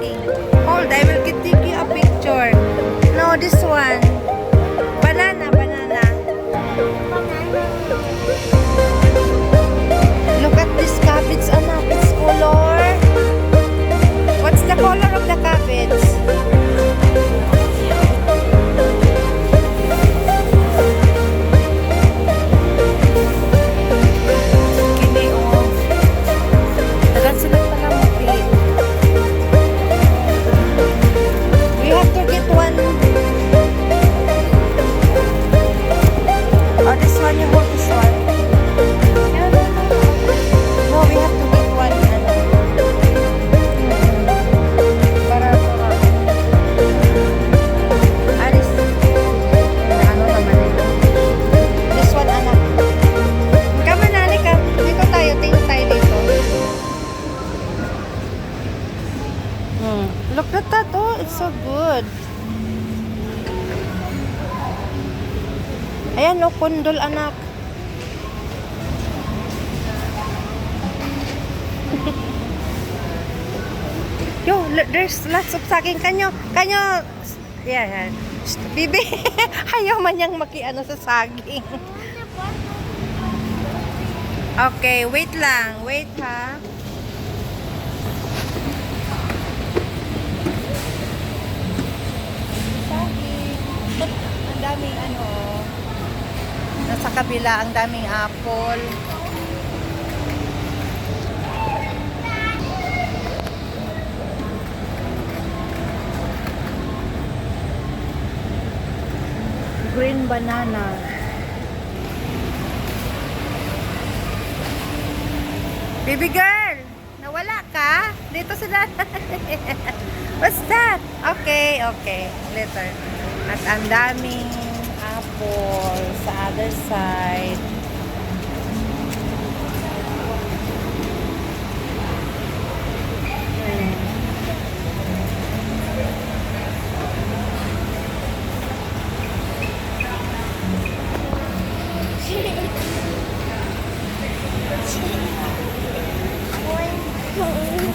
saging. Hold, I will take you a picture. No, this one. Banana, banana. Look at this cabbage, anak. Its color. What's the color of the cabbage? Kini, oh. Dagan sila pala muti. We have to get one. Oh, this one, you hold this one. No, we have to get one. Para alis. Ano naman ito? This one, anak. Come on, nani ka. Dito tayo. Tingin tayo dito. Look at that. Oh, it's so good. Ayan, no, kundol, anak. Yo, there's lots of saging. Kanyo, yeah. Bibi, ayaw man niyang makiano sa saging. Okay, wait lang. Wait, ha. Saging. Ang daming ano. Nasa kabila, ang daming apple. Green banana. Baby girl, nawala ka? Dito sila. What's that? Okay. Later. At ang daming apple sa other side.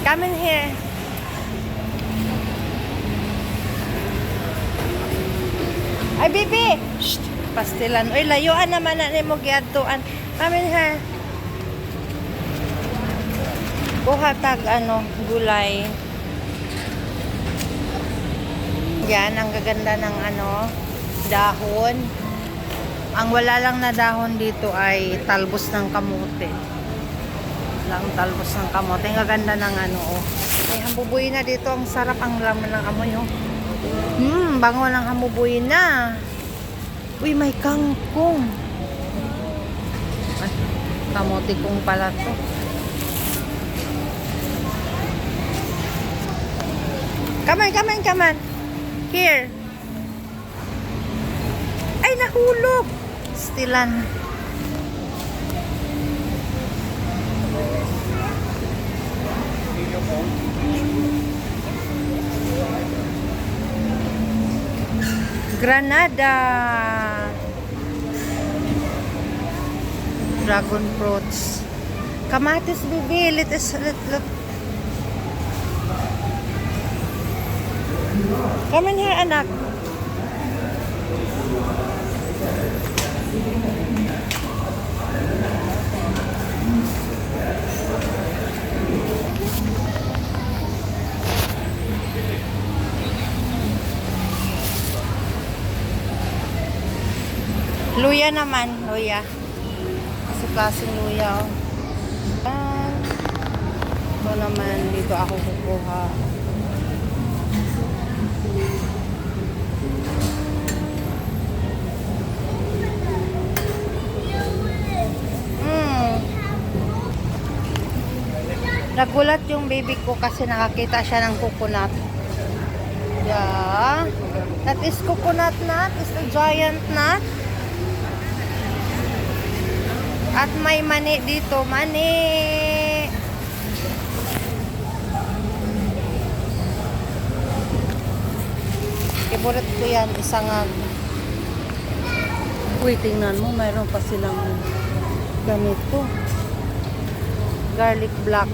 Come in here. Ay, bibi! Shh! Pastilan. Uy, layuan naman na ni mo giadtuan. Come in here. Buhatag, gulay. Yan, ang gaganda ng dahon. Ang wala lang na dahon dito ay talbos ng kamote. Lang talbos ng kamote. Ang gaganda ng May hambubuy na dito. Ang sarap ang laman ng amoy, oh. Bango ng hamubuy na. Uy, may kangkong. Ay, kamote kong pala to. Come on. Here. Ay, nahulog. Stilan. Granada. Dragon fruits. Kamatis, bibi. Let. Come in here, anak. Luya naman, luya. Kasi klaseng luya, oh. Ito naman, dito ako kukuha. Nagulat yung baby ko kasi nakakita siya ng coconut. Yeah. That is coconut nut. It's a giant nut. At may mani dito. Mani. Favorite ko yan. Isang uy, tingnan mo. Mayroon pa silang ganito. Garlic black.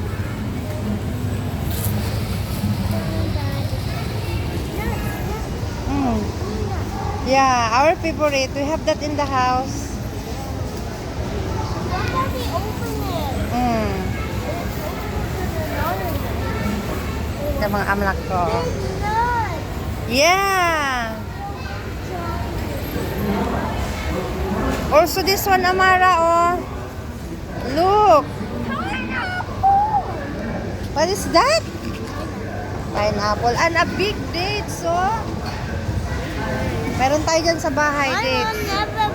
Yeah, our favorite. We have that in the house. Why can't we open it? Mm. Sa mga anak ko. There's none. Yeah. Also this one, Amara, oh. Look. Pineapple. What is that? Pineapple. And a big date, so. Meron tayo dyan sa bahay, I date. will never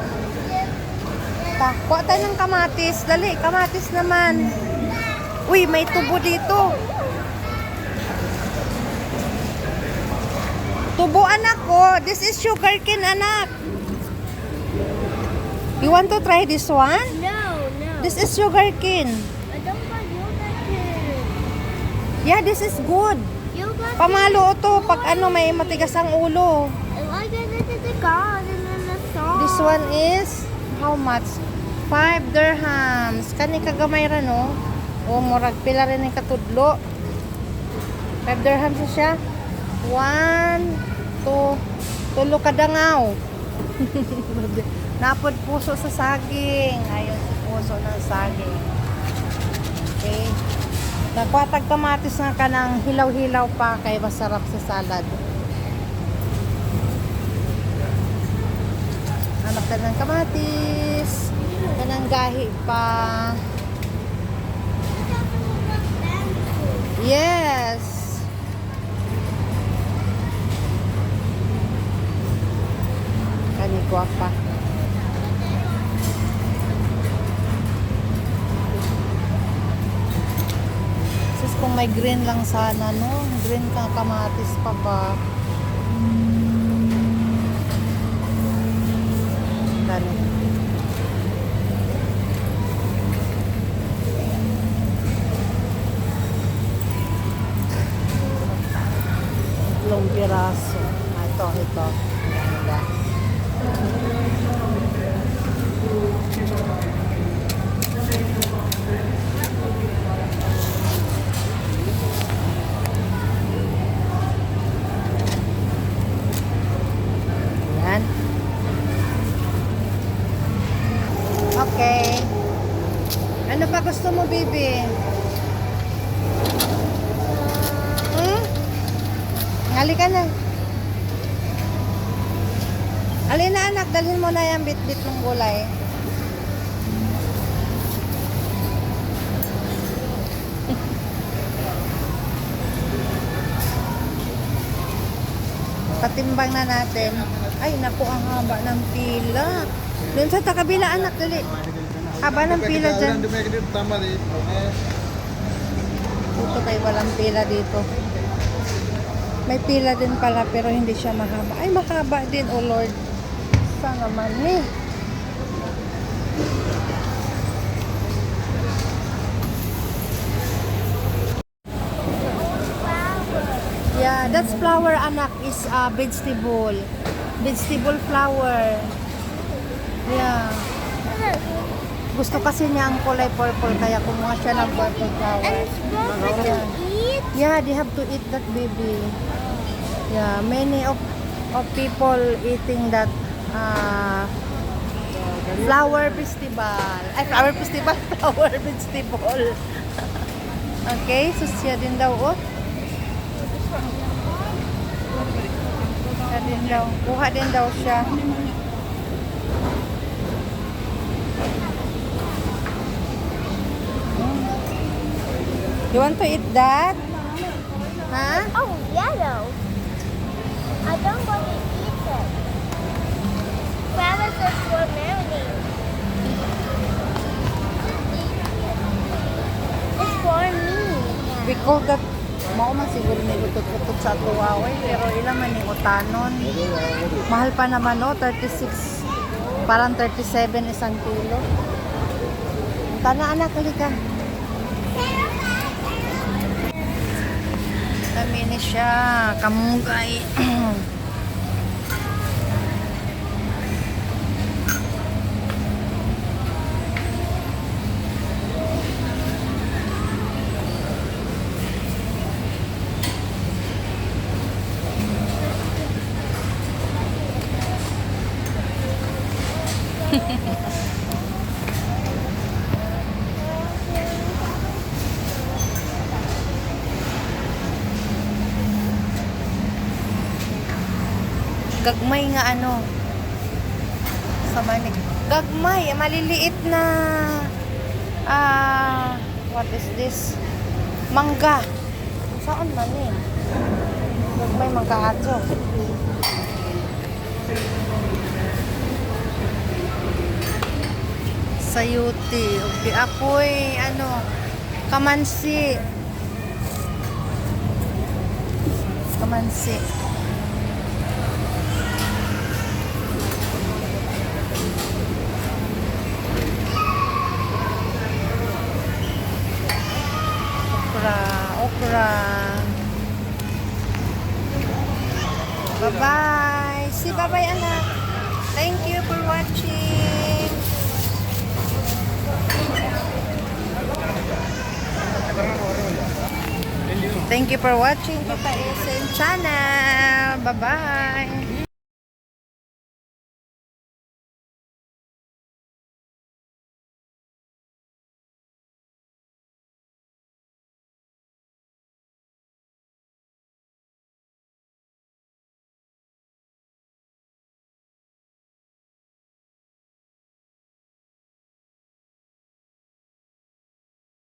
Kuha tayo ng kamatis. Dali, kamatis naman. Uy, may tubo dito. Tubo, anak ko. This is sugarcane, anak. You want to try this one? No. This is sugarcane. I don't want yogurt. Yeah, this is good. Yogurt. Pamalo to pag ano may matigas ang ulo. I got it at the garden and the song. This one is how much? 5 dirhams. Kani kagamay ra no? O murag pila rin ang katudlo. 5 dirhams na siya. 1 2 tulo kadangaw. Napod puso sa saging. Ayun si puso ng saging. Okay. Nagkwatag kamatis nga kanang hilaw-hilaw pa kay masarap sa salad. Anak ka ng kamatis. Kanang gahi pa. Yes. Kani guwapa. Sis, kung may green lang sana, no? Green kang kamatis pa ba? Kani. Tatlong piraso. Ito. Ganda. Yan. Okay. Ano pa gusto mo, baby? Halika na. Alina anak, dalhin mo na yung bit-bit ng gulay. Patimbang na natin. Ay, naku, ang haba ng pila. Doon sa takabila anak, dali. Haba ng pila dyan. Dito kayo walang pila dito. May pila din pala pero hindi siya mahaba. Ay, mahaba din, oh Lord. Saan naman eh? Yeah, that's flower, anak, is vegetable. Vegetable flower. Yeah. Gusto kasi niya ang kulay purple kaya kumuha siya ng purple flower. And it's supposed to eat. Yeah, they have to eat that, baby. Yeah, many of people eating that flower festival. Ay, flower festival, flower vegetable. Okay, so siya din daw, oh. Siya din daw. Kuha din daw siya. You want to eat that? Huh? Oh, yellow. I don't want to eat it. Flowers are for marinade. It's for me. We call that mao man siguro may utot-utot sa tuwaway pero ilan man yung utanon. Mahal pa naman, no? 36 parang 37 isang kilo. Tana anak, halika. Dami siya, kamunggay. Gagmay nga ano. Sa mani. Gagmay, maliliit na what is this? Mangga. Saan man eh? Gagmay mangga ato. Sayuti. Okay, apoy ano, kamansi. Kamansi. Okra. Bye-bye. Si bye-bye, anak. Thank you for watching. Thank you for watching Tita Esen channel. Bye-bye.